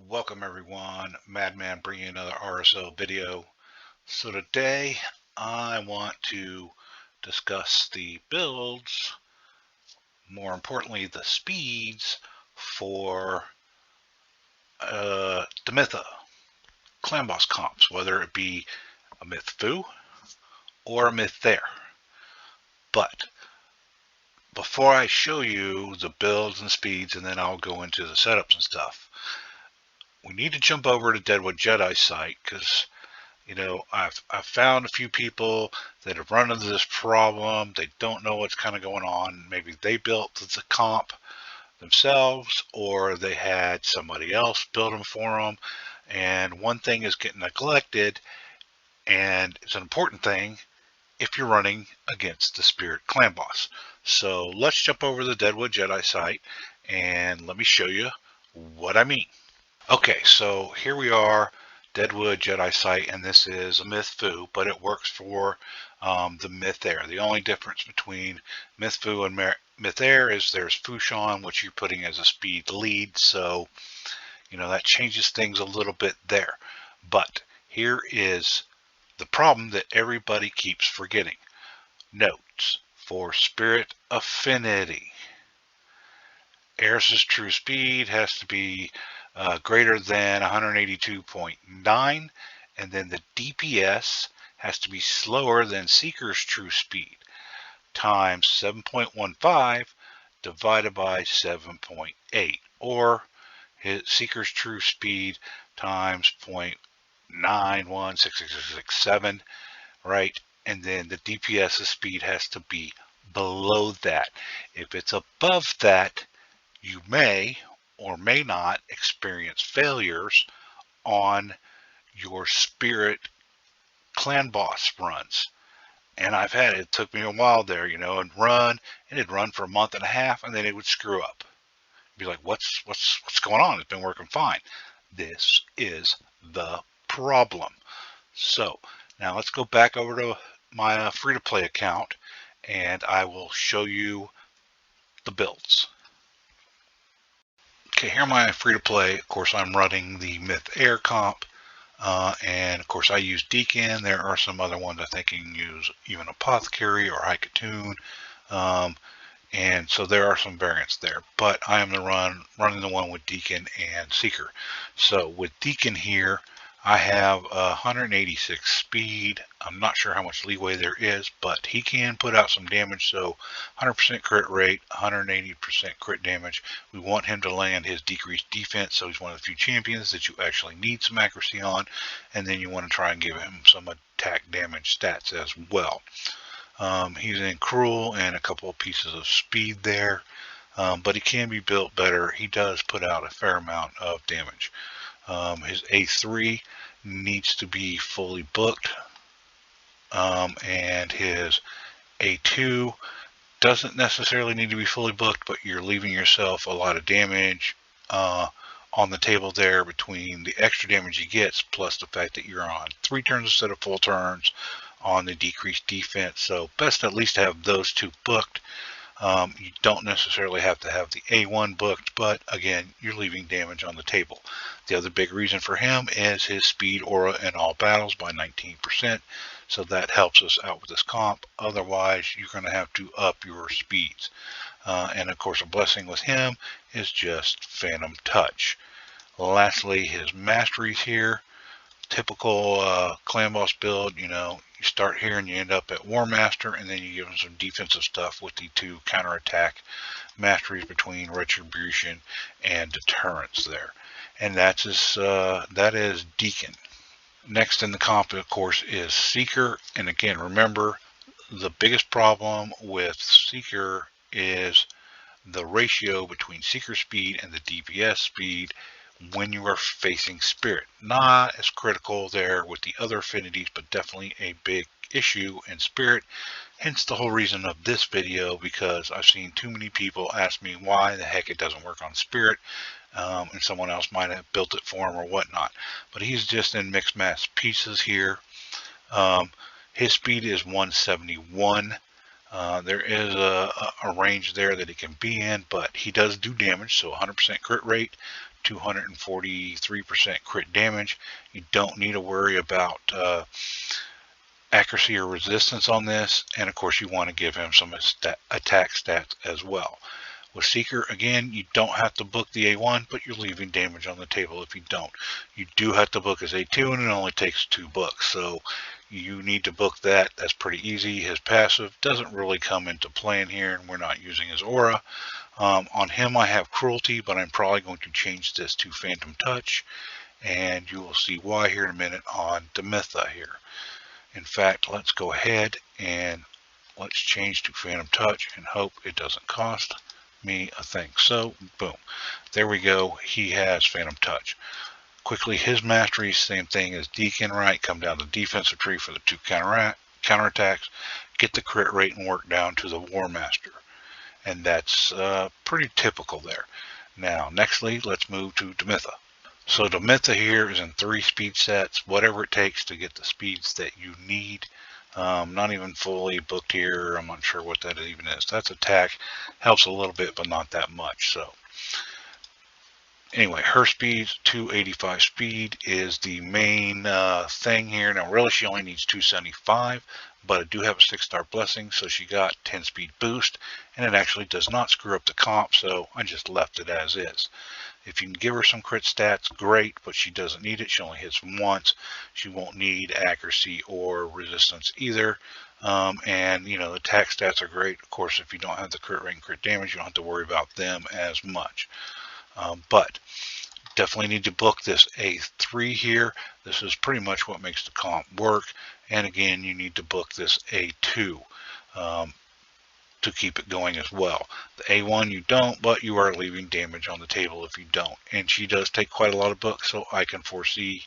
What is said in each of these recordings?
Welcome everyone, Madman bringing another RSO video. So today I want to discuss the builds, more importantly the speeds for the Myth-Heir clan boss comps, whether it be a Myth-Fu or a Myth-Heir. But before I show you the builds and speeds, and then I'll go into the setups and stuff, we need to jump over to Deadwood Jedi's site because I've found a few people that have run into this problem. They don't know what's kind of going on. Maybe they built the comp themselves, or they had somebody else build them for them. And one thing is getting neglected, and it's an important thing if you're running against the Spirit Clan Boss. So let's jump over to the Deadwood Jedi site, and let me show you what I mean. Okay, so here we are, Deadwood Jedi site, and this is a Myth-Fu, but it works for the Myth-Heir. The only difference between Myth-Fu and Myth-Heir is there's Fushan, which you're putting as a speed lead, so that changes things a little bit there. But here is the problem that everybody keeps forgetting. Notes for Spirit Affinity. Heir's true speed has to be greater than 182.9, and then the DPS has to be slower than Seeker's true speed times 7.15 divided by 7.8, or his Seeker's true speed times 0.916667, right? And then the DPS's speed has to be below that. If it's above that, you may or may not experience failures on your Spirit Clan Boss runs. And it took me a while there, and it'd run for a month and a half, and then it would screw up. Be like, what's going on? It's been working fine. This is the problem. So now let's go back over to my free-to-play account, and I will show you the builds. Okay, here my free-to-play. Of course, I'm running the Myth-Heir comp, and of course I use Deacon. There are some other ones I think you can use, even Apothecary or Haikatoon, and so there are some variants there. But I am running the one with Deacon and Seeker. So with Deacon here, I have 186 speed. I'm not sure how much leeway there is, but he can put out some damage. So 100% crit rate, 180% crit damage. We want him to land his decreased defense, so he's one of the few champions that you actually need some accuracy on. And then you want to try and give him some attack damage stats as well. He's in Cruel and a couple of pieces of speed there, but he can be built better. He does put out a fair amount of damage. His A3 needs to be fully booked, and his A2 doesn't necessarily need to be fully booked, but you're leaving yourself a lot of damage on the table there between the extra damage he gets plus the fact that you're on 3 turns instead of 4 turns on the decreased defense. So best to at least have those two booked. You don't necessarily have to have the A1 booked, but again, you're leaving damage on the table. The other big reason for him is his speed aura in all battles by 19%, so that helps us out with this comp. Otherwise, you're going to have to up your speeds. And of course, a blessing with him is just Phantom Touch. Lastly, his masteries here. Typical clan boss build, you start here and you end up at War Master, and then you give him some defensive stuff with the 2 counterattack masteries between Retribution and Deterrence there. And that is Deacon. Next in the comp, of course, is Seeker. And again, remember, the biggest problem with Seeker is the ratio between Seeker speed and the DPS speed when you are facing Spirit. Not as critical there with the other affinities, but definitely a big issue in Spirit. Hence the whole reason of this video, because I've seen too many people ask me why the heck it doesn't work on Spirit, and someone else might have built it for him or whatnot. But he's just in mixed mass pieces here. His speed is 171. There is a range there that he can be in, but he does do damage, so 100% crit rate, 243% crit damage. You don't need to worry about accuracy or resistance on this, and of course you want to give him some attack stats as well. With Seeker, again, you don't have to book the A1, but you're leaving damage on the table if you don't. You do have to book his A2, and it only takes 2 books, so you need to book that. That's pretty easy. His passive doesn't really come into play in here, and we're not using his aura. On him, I have Cruelty, but I'm probably going to change this to Phantom Touch, and you will see why here in a minute on the Myth-Heir here. In fact, let's go ahead and let's change to Phantom Touch and hope it doesn't cost me a thing. So, boom. There we go. He has Phantom Touch. Quickly, his masteries, same thing as Deacon, right? Come down the defensive tree for the 2 counterattacks. Get the crit rate and work down to the War Master. And that's pretty typical there. Now, nextly, let's move to Myth-Heir. So the Myth-Heir here is in 3 speed sets, whatever it takes to get the speeds that you need. Not even fully booked here. I'm not sure what that even is. That's attack. Helps a little bit, but not that much. So anyway, her speed, 285 speed, is the main thing here. Now, really, she only needs 275, but I do have a 6-star blessing, so she got 10 speed boost, and it actually does not screw up the comp, so I just left it as is. If you can give her some crit stats, great, but she doesn't need it. She only hits once. She won't need accuracy or resistance either. And, you know, the attack stats are great. Of course, if you don't have the crit rate and crit damage, you don't have to worry about them as much. But definitely need to book this A3 here. This is pretty much what makes the comp work. And again, you need to book this A2. To keep it going as well. The A1 you don't, but you are leaving damage on the table if you don't. And she does take quite a lot of books, so I can foresee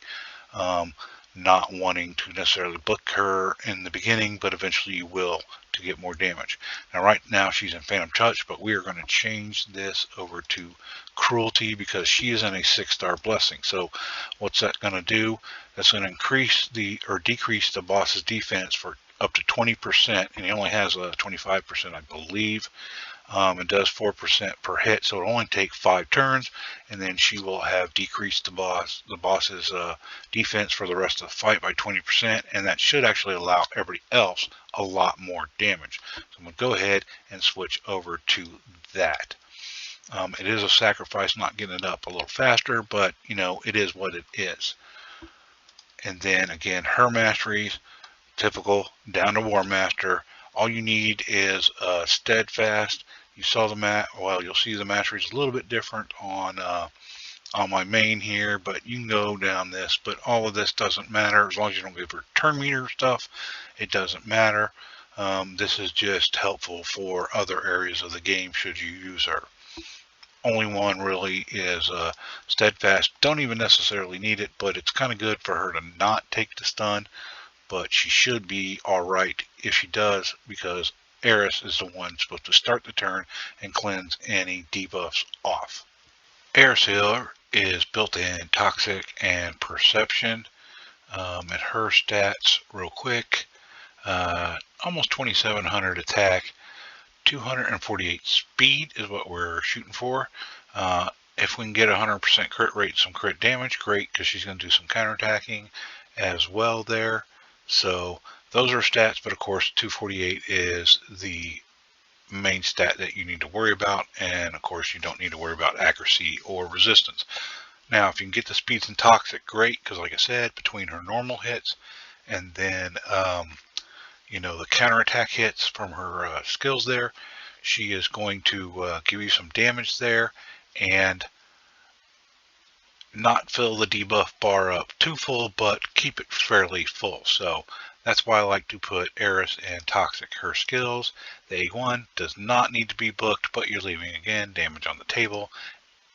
not wanting to necessarily book her in the beginning, but eventually you will to get more damage. Now, right now she's in Phantom Touch, but we are going to change this over to Cruelty because she is in a 6-star blessing. So what's that going to do? That's going to increase or decrease the boss's defense for up to 20%, and he only has a 25%, I believe. It does 4% per hit, so it'll only take 5 turns, and then she will have decreased the boss's defense for the rest of the fight by 20%, and that should actually allow everybody else a lot more damage. So I'm going to go ahead and switch over to that. It is a sacrifice not getting it up a little faster, but you know, it is what it is. And then again, her masteries, typical, down to War Master. All you need is Steadfast. You saw the you'll see the masteries a little bit different on my main here, but you can go down this. But all of this doesn't matter as long as you don't give her turn meter stuff. It doesn't matter. This is just helpful for other areas of the game should you use her. Only one really is Steadfast. Don't even necessarily need it, but it's kind of good for her to not take the stun. But she should be alright if she does, because Eris is the one supposed to start the turn and cleanse any debuffs off. Eris here is built in Toxic and Perception. At her stats, real quick, almost 2700 attack, 248 speed is what we're shooting for. If we can get 100% crit rate, some crit damage, great, because she's going to do some counterattacking as well there. So those are stats, but of course 248 is the main stat that you need to worry about, and of course you don't need to worry about accuracy or resistance. Now if you can get the speeds in Toxic, great, because like I said, between her normal hits and then you know, the counterattack hits from her skills there, she is going to give you some damage there and not fill the debuff bar up too full, but keep it fairly full. So that's why I like to put Eris and Toxic. Her skills, the A1 does not need to be booked, but you're leaving again damage on the table.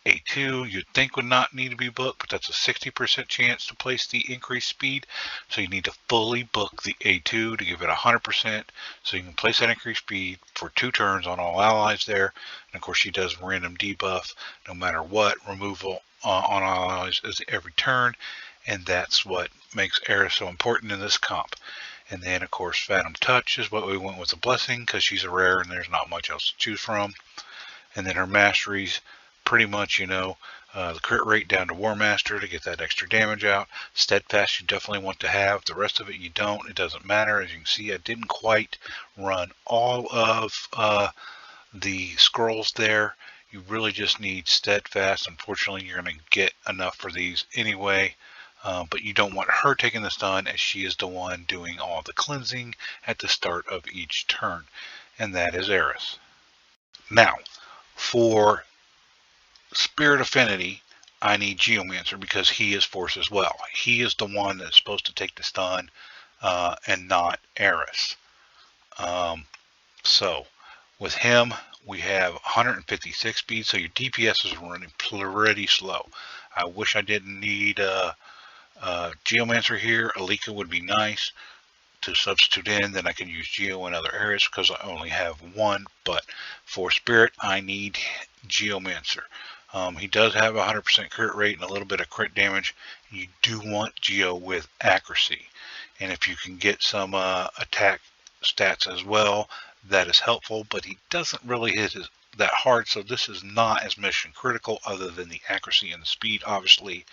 A2 you'd think would not need to be booked, but that's a 60% chance to place the increased speed. So you need to fully book the A2 to give it 100%, so you can place that increased speed for 2 turns on all allies there. And of course she does random debuff no matter what, removal on all allies is every turn, and that's what makes Eris so important in this comp. And then of course Phantom Touch is what we went with the blessing, because she's a rare and there's not much else to choose from. And then her masteries, pretty much, you know, The crit rate down to War Master to get that extra damage out. Steadfast you definitely want to have. The rest of it you don't. It doesn't matter. As you can see, I didn't quite run all of the scrolls there. You really just need Steadfast. Unfortunately, you're going to get enough for these anyway. But you don't want her taking the stun, as she is the one doing all the cleansing at the start of each turn. And that is Eris. Now, for Spirit Affinity, I need Geomancer because he is Force as well. He is the one that's supposed to take the stun and not Eris. So with him, we have 156 speed, so your DPS is running pretty slow. I wish I didn't need Geomancer here. Alika would be nice to substitute in, then I can use Geo in other areas because I only have one, but for Spirit I need Geomancer. He does have a 100% crit rate and a little bit of crit damage. You do want Geo with accuracy, and if you can get some attack stats as well, that is helpful, but he doesn't really hit that hard, so this is not as mission critical other than the accuracy and the speed, obviously,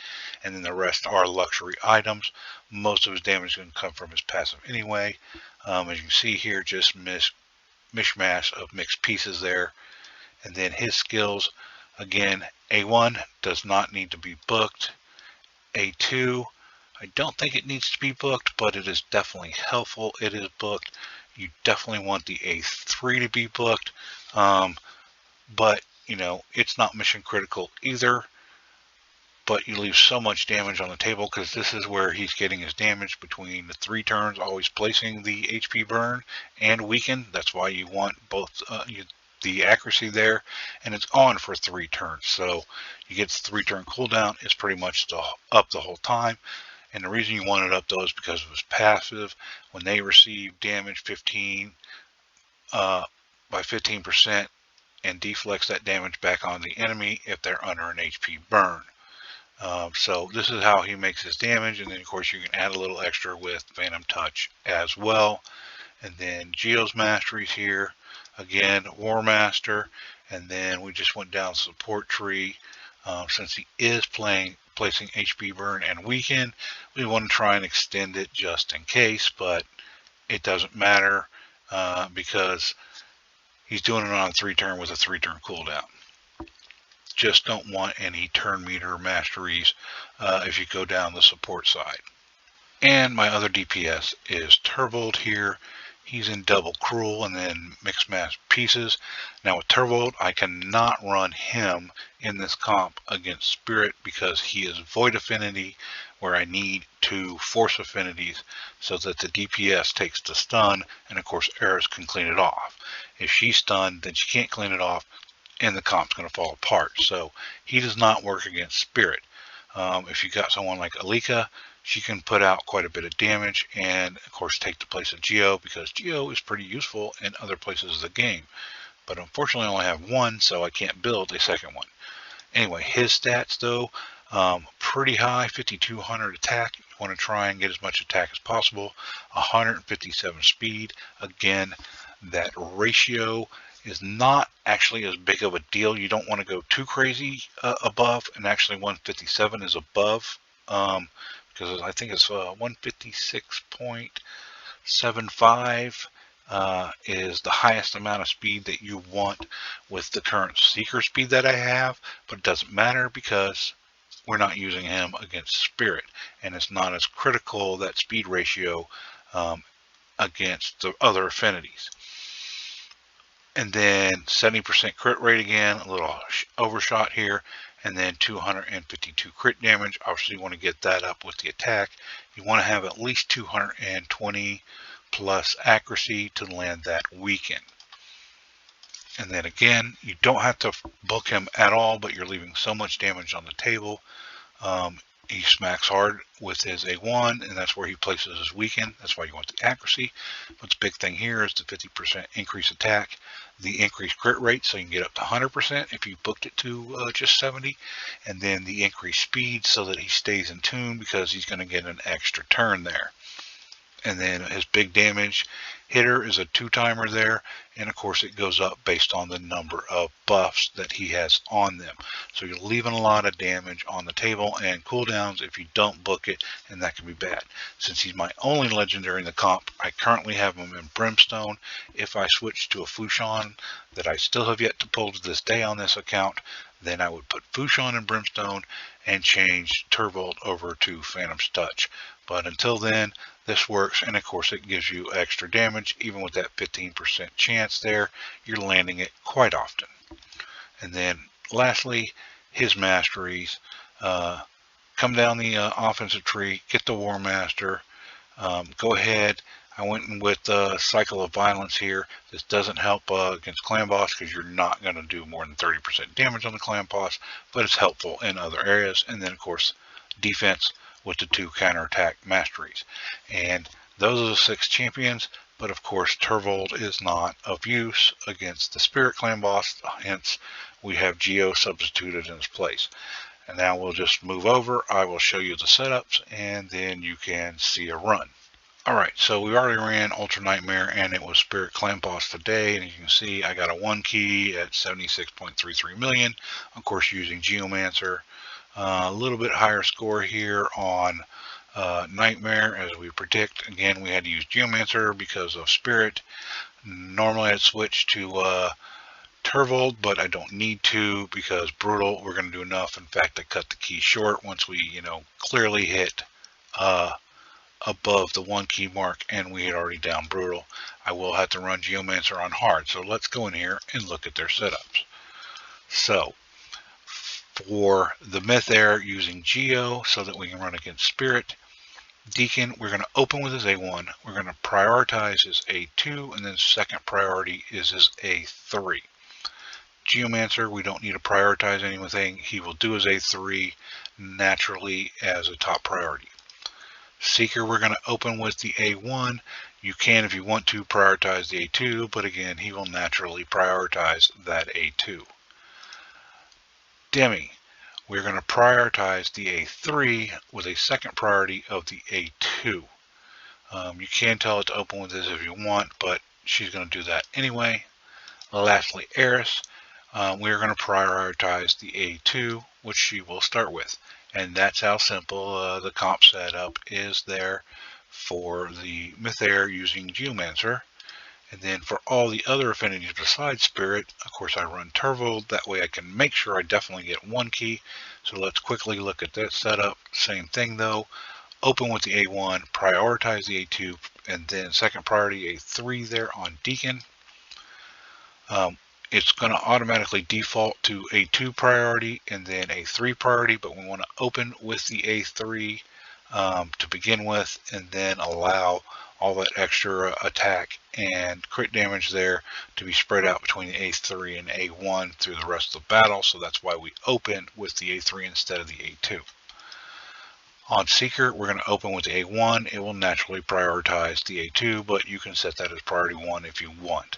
and then the rest are luxury items. Most of his damage is going to come from his passive anyway. As you can see here, just mishmash of mixed pieces there. And then his skills, again, A1 does not need to be booked. A2, I don't think it needs to be booked, but it is definitely helpful. It is booked. You definitely want the A3 to be booked. But, you know, it's not mission critical either. But you leave so much damage on the table because this is where he's getting his damage between the 3 turns, always placing the HP burn and weaken. That's why you want both the accuracy there, and it's on for 3 turns. So you get the 3-turn cooldown. It's pretty much up the whole time. And the reason you want it up though is because of his passive. When they receive damage 15 by 15% and deflects that damage back on the enemy if they're under an HP burn. So this is how he makes his damage, and then of course you can add a little extra with Phantom Touch as well. And then Geo's masteries here, again War Master, and then we just went down support tree. Since he is placing HP burn and weaken, we want to try and extend it just in case, but it doesn't matter because he's doing it on a 3-turn with a 3-turn cooldown. Just don't want any turn meter masteries if you go down the support side. And my other DPS is Turvold here. He's in double cruel and then mixed mass pieces. Now with Turvold, I cannot run him in this comp against Spirit because he is Void Affinity, where I need 2 Force Affinities so that the DPS takes the stun, and of course Eris can clean it off. If she's stunned, then she can't clean it off, and the comp's going to fall apart. So he does not work against Spirit. If you got someone like Alika, she can put out quite a bit of damage and of course take the place of Geo, because Geo is pretty useful in other places of the game. But unfortunately I only have one, so I can't build a second one. Anyway, his stats though, pretty high, 5200 attack. You want to try and get as much attack as possible. 157 speed. Again, that ratio is not actually as big of a deal. You don't want to go too crazy above, and actually 157 is above, because I think it's 156.75 is the highest amount of speed that you want with the current Seeker speed that I have, but it doesn't matter because we're not using him against Spirit, and it's not as critical, that speed ratio, against the other affinities. And then 70% crit rate again, a little overshot here, and then 252 crit damage. Obviously you want to get that up with the attack. You want to have at least 220 plus accuracy to land that weaken. And then again, you don't have to book him at all, but you're leaving so much damage on the table. He smacks hard with his A1, and that's where he places his weaken. That's why you want the accuracy. But the big thing here is the 50% increase attack, the increased crit rate, so you can get up to 100% if you booked it to just 70, and then the increased speed so that he stays in tune because he's going to get an extra turn there. And then his big damage hitter is a 2-timer there, and of course it goes up based on the number of buffs that he has on them. So you're leaving a lot of damage on the table and cooldowns if you don't book it, and that can be bad. Since he's my only legendary in the comp, I currently have him in Brimstone. If I switch to a Fushan that I still have yet to pull to this day on this account, then I would put Fushan in Brimstone and change Turvold over to Phantom's Touch. But until then, this works, and of course it gives you extra damage. Even with that 15% chance there, you're landing it quite often. And then lastly, his masteries. Come down the offensive tree, get the War Master. Go ahead. I went in with Cycle of Violence here. This doesn't help against Clan Boss because you're not going to do more than 30% damage on the Clan Boss, but it's helpful in other areas. And then, of course, defense with the 2 counterattack masteries. And those are the 6 champions, but of course Turvold is not of use against the Spirit Clan boss, hence we have Geo substituted in his place. And now we'll just move over. I will show you the setups, and then you can see a run. Alright, so we already ran Ultra Nightmare, and it was Spirit Clan boss today, and you can see I got a 1 key at 76.33 million, of course using Geomancer. A little bit higher score here on Nightmare, as we predict. Again, we had to use Geomancer because of Spirit. Normally I'd switch to Turvold, but I don't need to because Brutal, we're going to do enough. In fact, I cut the key short once we, clearly hit above the 1 key mark, and we had already down Brutal. I will have to run Geomancer on hard, so let's go in here and look at their setups. So, for the Myth-Heir using Geo so that we can run against Spirit. Deacon, we're going to open with his A1. We're going to prioritize his A2, and then second priority is his A3. Geomancer, we don't need to prioritize anything. He will do his A3 naturally as a top priority. Seeker, we're going to open with the A1. You can, if you want to, prioritize the A2, but again, he will naturally prioritize that A2. Demi, we're going to prioritize the A3 with a second priority of the A2. You can tell it to open with this if you want, but she's going to do that anyway. Lastly, Eris, we're going to prioritize the A2, which she will start with. And that's how simple the comp setup is there for the Myth-Heir using Geomancer. And then for all the other affinities besides Spirit, of course I run Turvold. That way I can make sure I definitely get 1 key. So let's quickly look at that setup. Same thing though. Open with the A1, prioritize the A2, and then second priority A3 there on Deacon. It's going to automatically default to A2 priority and then A3 priority, but we want to open with the A3 to begin with, and then allow all that extra attack and crit damage there to be spread out between the A3 and A1 through the rest of the battle. So that's why we open with the A3 instead of the A2. On Seeker, we're going to open with the A1. It will naturally prioritize the A2, but you can set that as priority 1 if you want.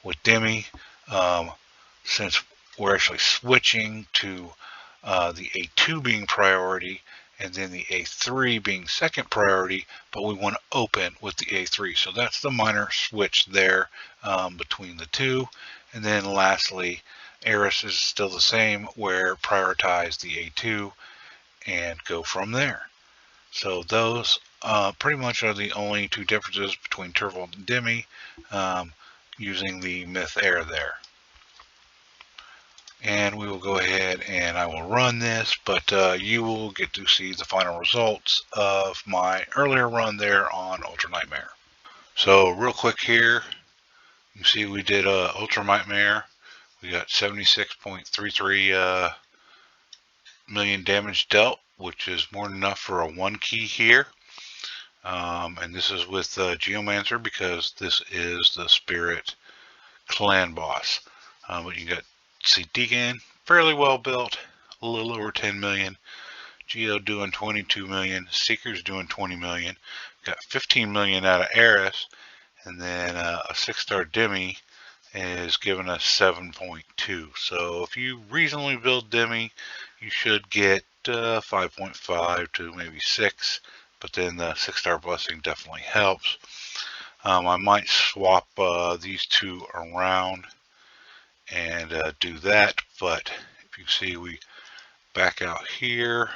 With Demi, since we're actually switching to the A2 being priority, and then the A3 being second priority, but we want to open with the A3. So that's the minor switch there between the two. And then lastly, Eris is still the same, where prioritize the A2 and go from there. So those pretty much are the only 2 differences between Turvold and Demi using the Myth-Heir there. And we will go ahead and I will run this, but you will get to see the final results of my earlier run there on Ultra Nightmare. So real quick here, you see we did Ultra Nightmare. We got 76.33 million damage dealt, which is more than enough for a 1 key here. And this is with Geomancer because this is the Spirit Clan boss. But you got see Deacon, fairly well built, a little over 10 million. Geo doing 22 million. Seeker's doing 20 million. Got 15 million out of Eris, and then a 6-star Demi is giving us 7.2. So if you reasonably build Demi, you should get 5.5 to maybe 6 but then the 6-star blessing definitely helps. I might swap these two around and do that, but if you see, we back out here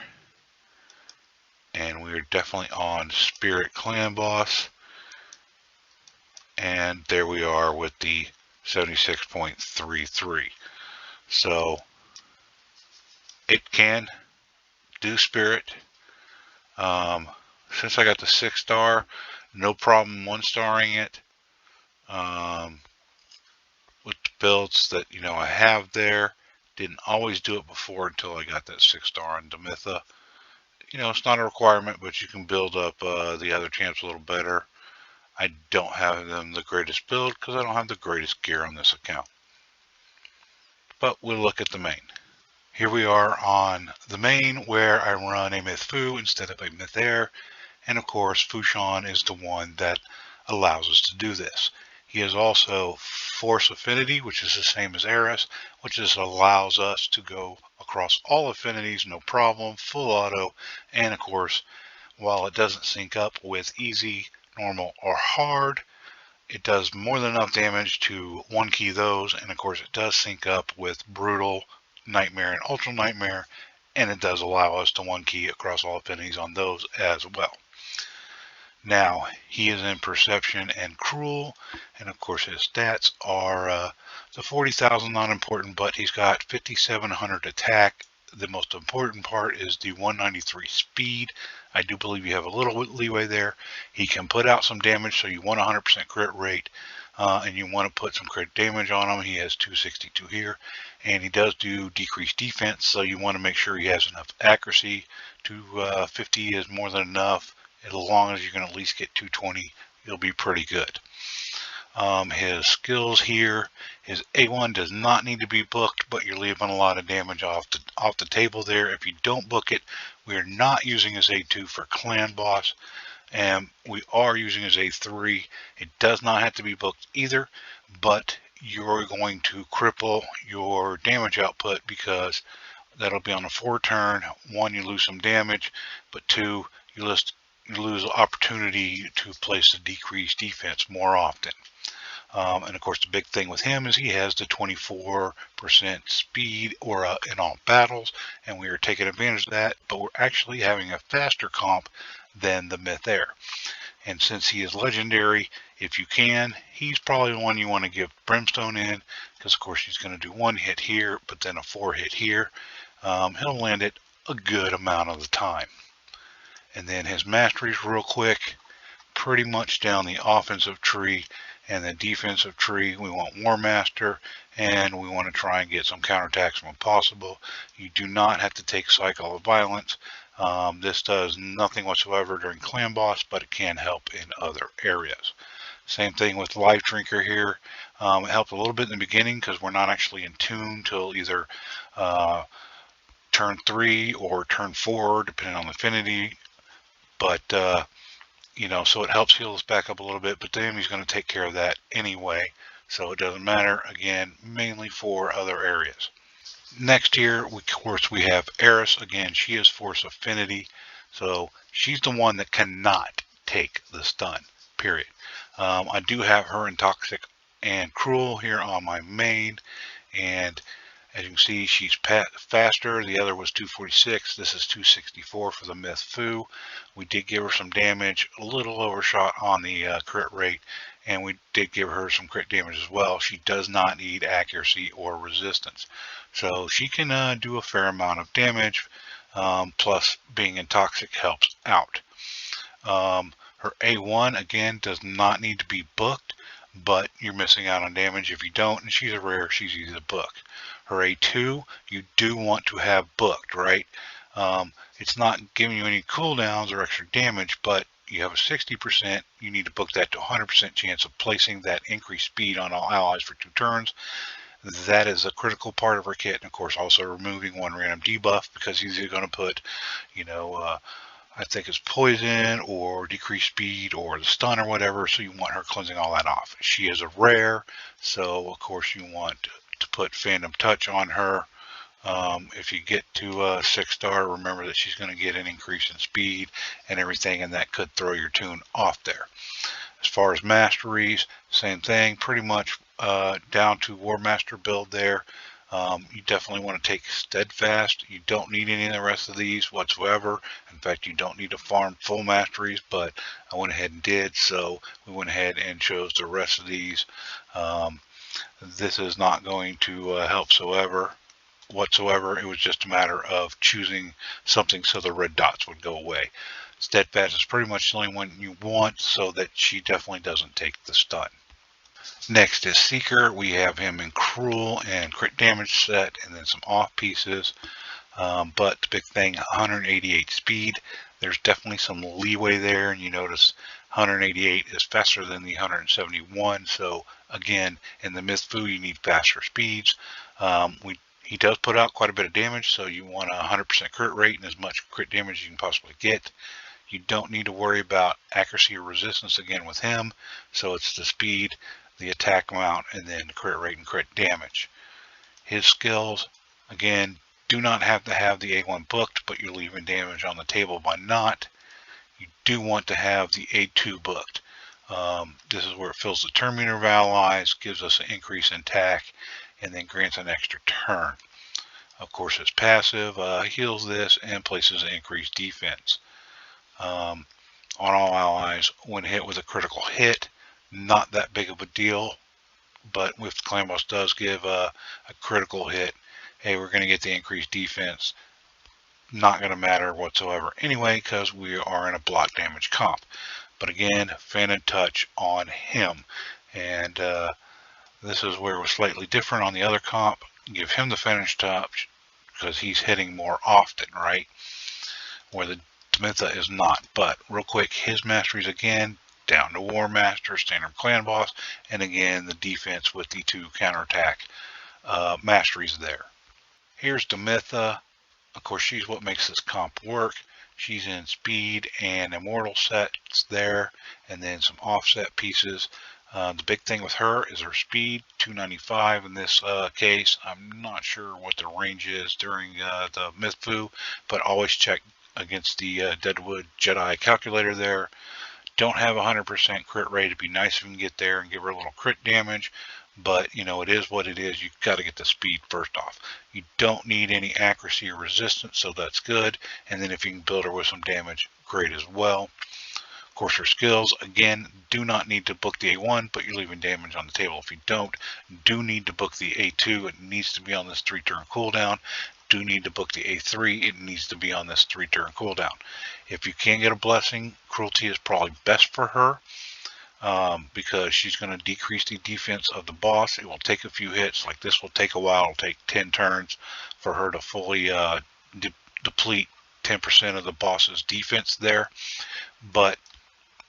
and we're definitely on Spirit Clan Boss, and there we are with the 76.33. So it can do Spirit. Since I got the 6-star, no problem 1-starring it. With the builds that I have there, didn't always do it before until I got that 6-star on Demitha. It's not a requirement, but you can build up the other champs a little better. I don't have them the greatest build because I don't have the greatest gear on this account. But we'll look at the main. Here we are on the main where I run a Myth-Fu instead of a Myth-Heir. And of course, Fushan is the one that allows us to do this. He has also Force Affinity, which is the same as Eris, which just allows us to go across all affinities, no problem, full auto. And of course, while it doesn't sync up with easy, normal, or hard, it does more than enough damage to one key those. And of course, it does sync up with Brutal, Nightmare, and Ultra Nightmare. And it does allow us to one key across all affinities on those as well. Now, he is in Perception and Cruel, and of course his stats are the 40,000 not important, but he's got 5,700 attack. The most important part is the 193 speed. I do believe you have a little leeway there. He can put out some damage, so you want 100% crit rate, and you want to put some crit damage on him. He has 262 here, and he does do decreased defense, so you want to make sure he has enough accuracy. 250 is more than enough. As long as you can at least get 220, you'll be pretty good. His skills here, his A1 does not need to be booked, but you're leaving a lot of damage off the table there. If you don't book it, we're not using his A2 for Clan Boss, and we are using his A3. It does not have to be booked either, but you're going to cripple your damage output because that'll be on a 4-turn. 1, you lose some damage, but 2, you lose opportunity to place the decreased defense more often. And of course, the big thing with him is he has the 24% speed in all battles, and we are taking advantage of that, but we're actually having a faster comp than the Myth-Heir. And since he is legendary, if you can, he's probably the one you want to give Brimstone in, because of course he's going to do 1 hit here, but then a 4-hit here. He'll land it a good amount of the time. And then his masteries real quick, pretty much down the offensive tree and the defensive tree. We want War Master, and we want to try and get some counterattacks when possible. You do not have to take Cycle of Violence. This does nothing whatsoever during Clan Boss, but it can help in other areas. Same thing with Life Drinker here. It helped a little bit in the beginning because we're not actually in tune till either turn 3 or turn 4, depending on the affinity. But, so it helps heal us back up a little bit, but then he's going to take care of that anyway. So it doesn't matter, again, mainly for other areas. Next here, of course, we have Eris. Again, she is Force Affinity. So she's the one that cannot take the stun, period. I do have her in Toxic and Cruel here on my main. And as you can see, she's faster. The other was 246. This is 264 for the Myth-Fu. We did give her some damage, a little overshot on the crit rate, and we did give her some crit damage as well. She does not need accuracy or resistance. So she can do a fair amount of damage, plus being in Toxic helps out. Her A1, again, does not need to be booked, but you're missing out on damage if you don't, and she's a rare, she's easy to book. Her A2, you do want to have booked, right? It's not giving you any cooldowns or extra damage, but you have a 60%, you need to book that to 100% chance of placing that increased speed on all allies for 2 turns. That is a critical part of her kit, and of course also removing 1 random debuff, because he's either going to put, I think it's poison or decreased speed or the stun or whatever, so you want her cleansing all that off. She is a rare, so of course you want to put Phantom Touch on her, If you get to a 6-star, remember that she's going to get an increase in speed and everything, and that could throw your tune off there. As far as masteries, same thing, pretty much down to War Master build there. You definitely want to take Steadfast. You don't need any of the rest of these whatsoever. In fact, you don't need to farm full masteries, but I went ahead and did, so we went ahead and chose the rest of these. This is not going to help whatsoever. It was just a matter of choosing something so the red dots would go away. Steadfast is pretty much the only one you want so that she definitely doesn't take the stun. Next is Seeker. We have him in Cruel and Crit Damage set, and then some off pieces. But the big thing, 188 speed. There's definitely some leeway there, and you notice 188 is faster than the 171. So again, in the Myth-Heir, you need faster speeds. He does put out quite a bit of damage, so you want a 100% crit rate and as much crit damage as you can possibly get. You don't need to worry about accuracy or resistance again with him, so it's the speed, the attack amount, and then crit rate and crit damage. His skills, again, do not have to have the A1 booked, but you're leaving damage on the table by not. You do want to have the A2 booked. This is where it fills the turn meter of allies, gives us an increase in attack, and then grants an extra turn. Of course, it's passive, heals this, and places an increased defense. On all allies, when hit with a critical hit, not that big of a deal, but with Clan Boss does give a critical hit, hey, we're going to get the increased defense. Not going to matter whatsoever anyway, because we are in a block damage comp. But again, Fan and Touch on him. And this is where it was slightly different on the other comp. Give him the Finish Touch because he's hitting more often, right? Where the Myth-Heir is not. But real quick, his masteries again, down to War Master, Standard Clan Boss, and again the defense with the 2 counterattack masteries there. Here's the Myth-Heir. Of course, she's what makes this comp work. She's in speed and immortal sets there, and then some offset pieces. The big thing with her is her speed, 295 in this case. I'm not sure what the range is during the Myth-Heir, but always check against the Deadwood Jedi calculator there. Don't have 100% crit rate. It'd be nice if you can get there and give her a little crit damage, but you know, it is what it is. You've got to get the speed first off. You don't need any accuracy or resistance, so that's good. And then if you can build her with some damage, great as well. Of course, her skills, again, do not need to book the A1, but you're leaving damage on the table. If you don't, do need to book the A2. It needs to be on this 3-turn cooldown. Do need to book the A3. It needs to be on this 3-turn cooldown. If you can't get a blessing, Cruelty is probably best for her. Because she's going to decrease the defense of the boss. It will take a few hits. Like this will take a while. It'll take 10 turns for her to fully deplete 10% of the boss's defense there. But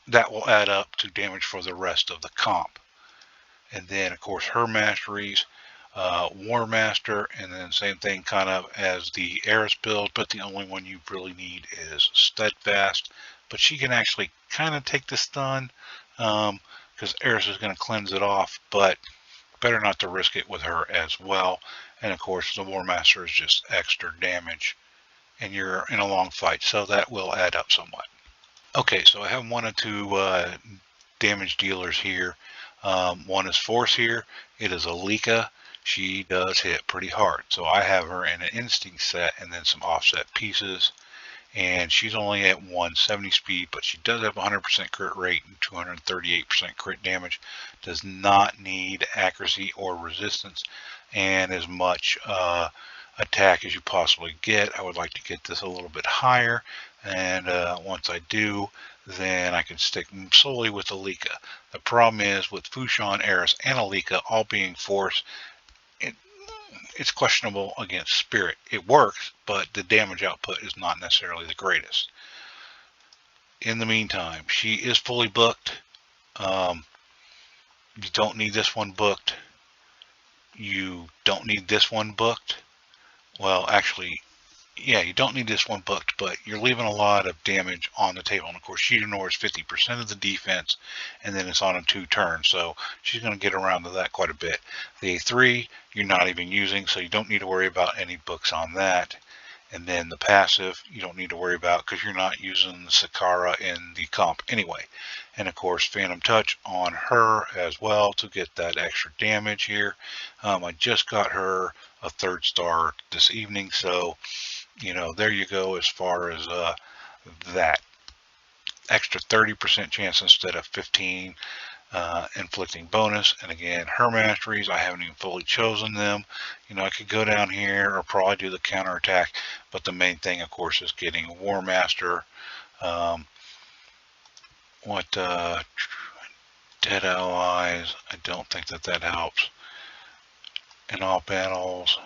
that will add up to damage for the rest of the comp. And then, of course, her masteries, War Master, and then same thing kind of as the Eris build, but the only one you really need is Steadfast. But she can actually kind of take the stun, because Eris is going to cleanse it off, but better not to risk it with her as well. And of course, the War Master is just extra damage, and you're in a long fight, so that will add up somewhat. Okay, so I have one or two damage dealers here. One is Force here. It is Alika. She does hit pretty hard, so I have her in an instinct set and then some offset pieces. And she's only at 170 speed, but she does have 100% crit rate and 238% crit damage. Does not need accuracy or resistance, and as much attack as you possibly get. I would like to get this a little bit higher, and once I do, then I can stick solely with Alika. The problem is with Fushan, Eris, and Alika all being Force, it's questionable against Spirit. It works, but the damage output is not necessarily the greatest. In the meantime, she is fully booked. You don't need this one booked. You don't need this one booked. Well, actually, yeah, you don't need this one booked, but you're leaving a lot of damage on the table. And of course, she ignores 50% of the defense, and then it's on in 2 turns, so she's going to get around to that quite a bit. The A3, you're not even using, so you don't need to worry about any books on that. And then the passive, you don't need to worry about because you're not using the Sakara in the comp anyway. And of course, Phantom Touch on her as well to get that extra damage here. I just got her a 3rd star this evening, so there you go as far as that extra 30% chance instead of 15 inflicting bonus. And again, her masteries, I haven't even fully chosen them. I could go down here or probably do the counterattack, but the main thing, of course, is getting War Master. What Dead Allies, I don't think that helps. In all battles.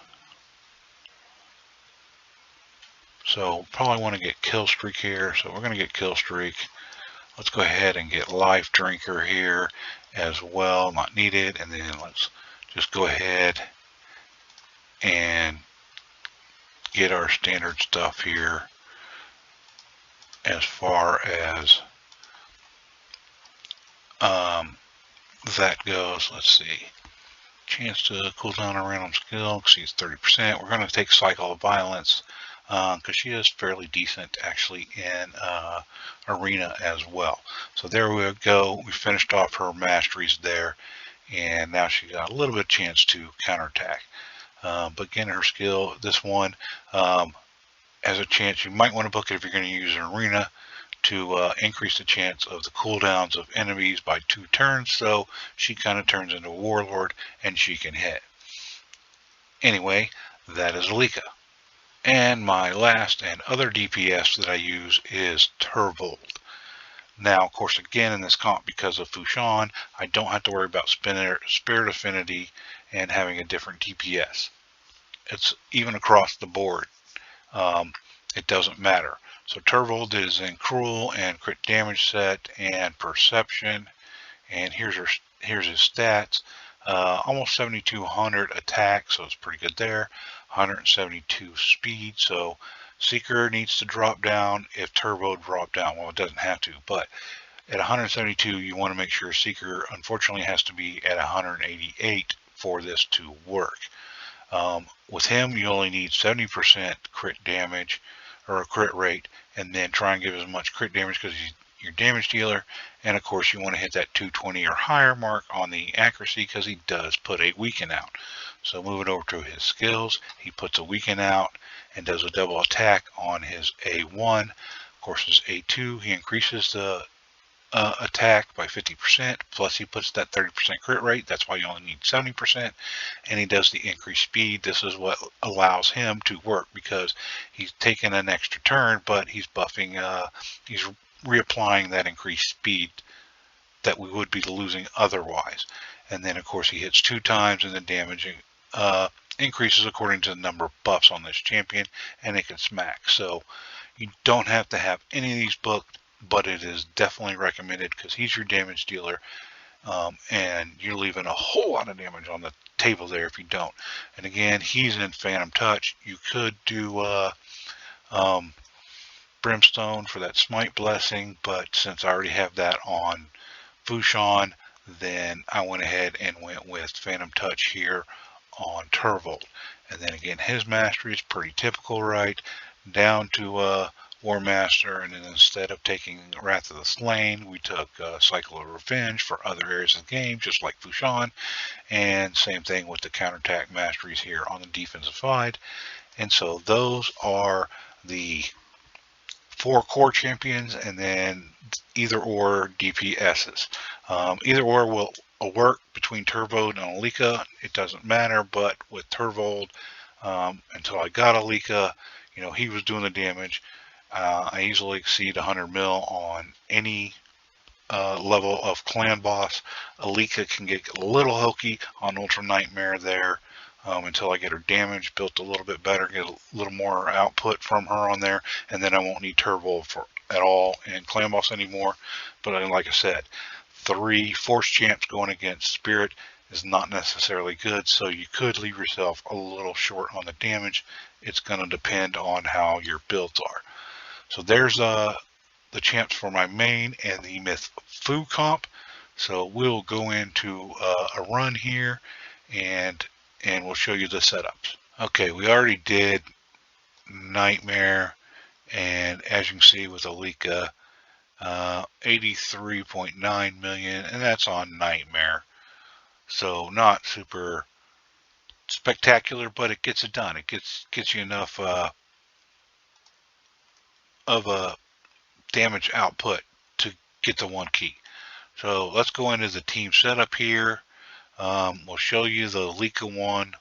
So probably want to get Kill Streak here. So we're going to get Kill Streak. Let's go ahead and get Life Drinker here as well, not needed. And then let's just go ahead and get our standard stuff here as far as that goes. Let's see. Chance to cool down a random skill exceeds 30%. We're going to take Cycle of Violence because she is fairly decent actually in Arena as well. So there we go. We finished off her masteries there, and now she got a little bit of chance to counterattack. But again, her skill, this one has a chance. You might want to book it if you're going to use an Arena to increase the chance of the cooldowns of enemies by 2 turns, so she kind of turns into a Warlord and she can hit. Anyway, that is Alika. And my last and other DPS that I use is Turvold. Now, of course, again in this comp, because of Fushan, I don't have to worry about Spirit Affinity and having a different DPS. It's even across the board. It doesn't matter. So Turvold is in Cruel and Crit Damage set and Perception. And here's his stats. Almost 7,200 attack, so it's pretty good there. 172 speed, so Seeker needs to drop down if Turvold drop down. Well, it doesn't have to, but at 172, you want to make sure Seeker, unfortunately, has to be at 188 for this to work. With him, you only need 70% crit damage or a crit rate, and then try and give as much crit damage because he's your damage dealer. And of course, you want to hit that 220 or higher mark on the accuracy because he does put a weaken out. So moving over to his skills, he puts a weaken out and does a double attack on his A1. Of course, his A2, he increases the attack by 50%, plus he puts that 30% crit rate. That's why you only need 70%, and he does the increased speed. This is what allows him to work because he's taking an extra turn, but he's buffing, he's reapplying that increased speed that we would be losing otherwise. And then of course he hits 2 times, and the damage increases according to the number of buffs on this champion, and it can smack. So you don't have to have any of these booked, but it is definitely recommended because he's your damage dealer, and you're leaving a whole lot of damage on the table there if you don't. And again, he's in Phantom Touch. You could do Brimstone for that Smite Blessing, but since I already have that on Fushan, then I went ahead and went with Phantom Touch here on Turvold. And then again, his mastery is pretty typical, right? Down to War Master, and then instead of taking Wrath of the Slain, we took Cycle of Revenge for other areas of the game, just like Fushan. And same thing with the counterattack masteries here on the defensive side. And so those are the 4 core champions, and then either or DPSs. Either or will work between Turvold and Alika. It doesn't matter, but with Turvold, until I got Alika, he was doing the damage. I easily exceed 100 mil on any level of clan boss. Alika can get a little hokey on Ultra Nightmare there until I get her damage built a little bit better, get a little more output from her on there, and then I won't need Turvold at all in clan boss anymore. But like I said, 3 force champs going against Spirit is not necessarily good, so you could leave yourself a little short on the damage It's going to depend on how your builds are. So there's the champs for my main and the Myth Foo comp. So we'll go into a run here and we'll show you the setups. Okay, we already did Nightmare, and as you can see with Alika, 83.9 million, and that's on Nightmare. So not super spectacular, but it gets it done. It gets you enough of a damage output to get the one key. So let's go into the team setup here. We'll show you the Lika one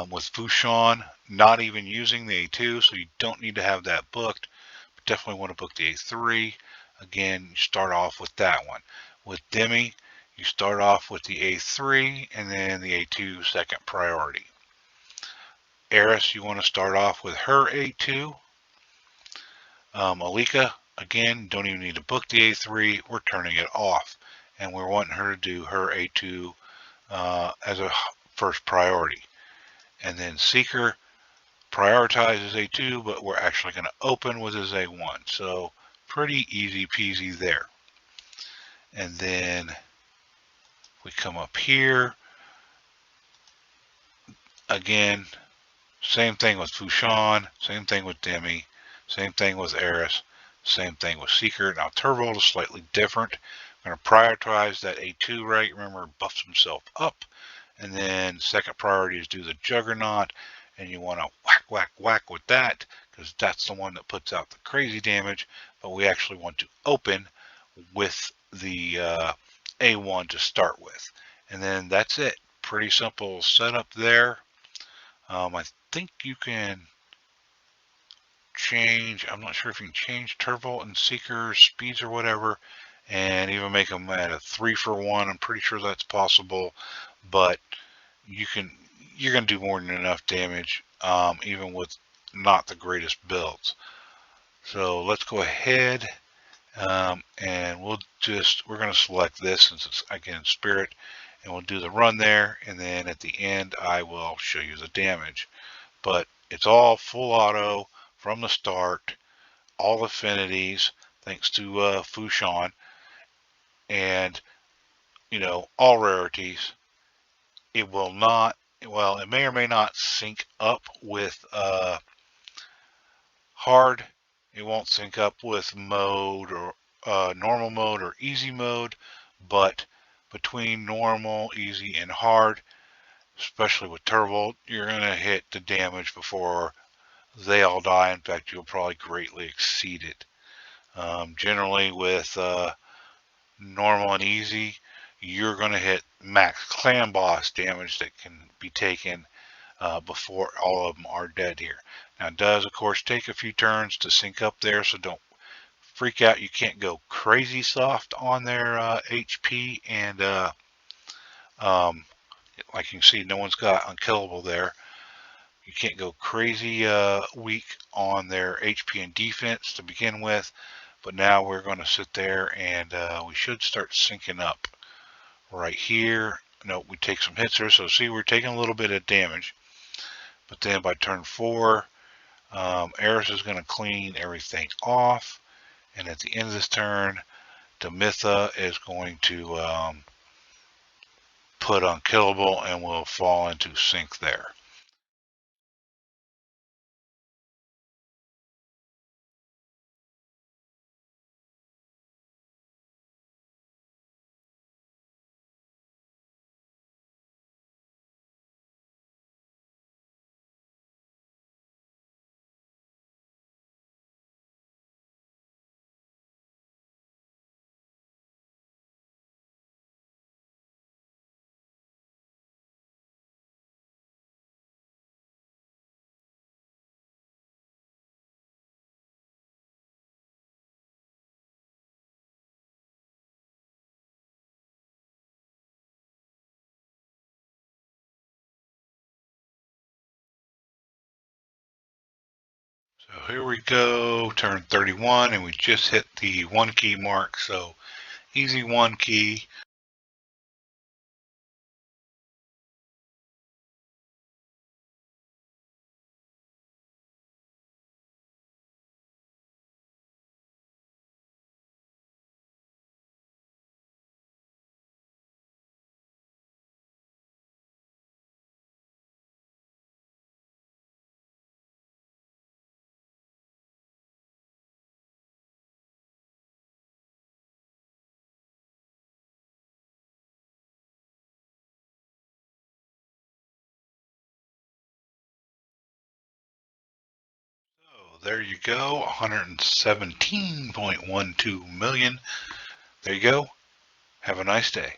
with Fushan, not even using the A2, so you don't need to have that booked. But definitely want to book the A3. Again, you start off with that one. With Demi, you start off with the A3 and then the A2 second priority. Eris, you want to start off with her A2. Alika, again, don't even need to book the A3. We're turning it off, and we're wanting her to do her A2 as a first priority. And then Seeker prioritizes A2, but we're actually going to open with his A1. So pretty easy peasy there. And then we come up here. Again, same thing with Fushan, same thing with Demi, same thing with Eris, same thing with Seeker. Now Turvold is slightly different. I'm going to prioritize that A2 right. Remember, buffs himself up. And then second priority is do the Juggernaut. And you want to whack, whack, whack with that, because that's the one that puts out the crazy damage. But we actually want to open with the A1 to start with. And then that's it. Pretty simple setup there. I think you can change, I'm not sure if you can change Turvold and Seeker speeds or whatever, and even make them at a 3-for-1. I'm pretty sure that's possible, but you're going to do more than enough damage, even with not the greatest builds. So let's go ahead, and we're going to select this since it's, again, Spirit, and we'll do the run there, and then at the end, I will show you the damage. But it's all full auto from the start, all affinities, thanks to Fushan, and, all rarities. It will not, well, it may or may not sync up with hard. It won't sync up with mode or normal mode or easy mode, but between normal, easy, and hard, especially with Turvold, you're going to hit the damage before they all die. In fact, you'll probably greatly exceed it. Generally with normal and easy, you're going to hit max clan boss damage that can be taken before all of them are dead here. Now it does of course take a few turns to sync up there, so don't freak out. You can't go crazy soft on their HP, and like you can see, no one's got unkillable there. You can't go crazy weak on their HP and defense to begin with, but now we're going to sit there and we should start syncing up right here. No, we take some hits here, so see, we're taking a little bit of damage, but then by turn 4, Eris is going to clean everything off, and at the end of this turn, Demitha is going to put unkillable, and we'll fall into sync there. So here we go, turn 31, and we just hit the 1 key mark, so easy 1 key. there you go, 117.12 million. There you go. Have a nice day.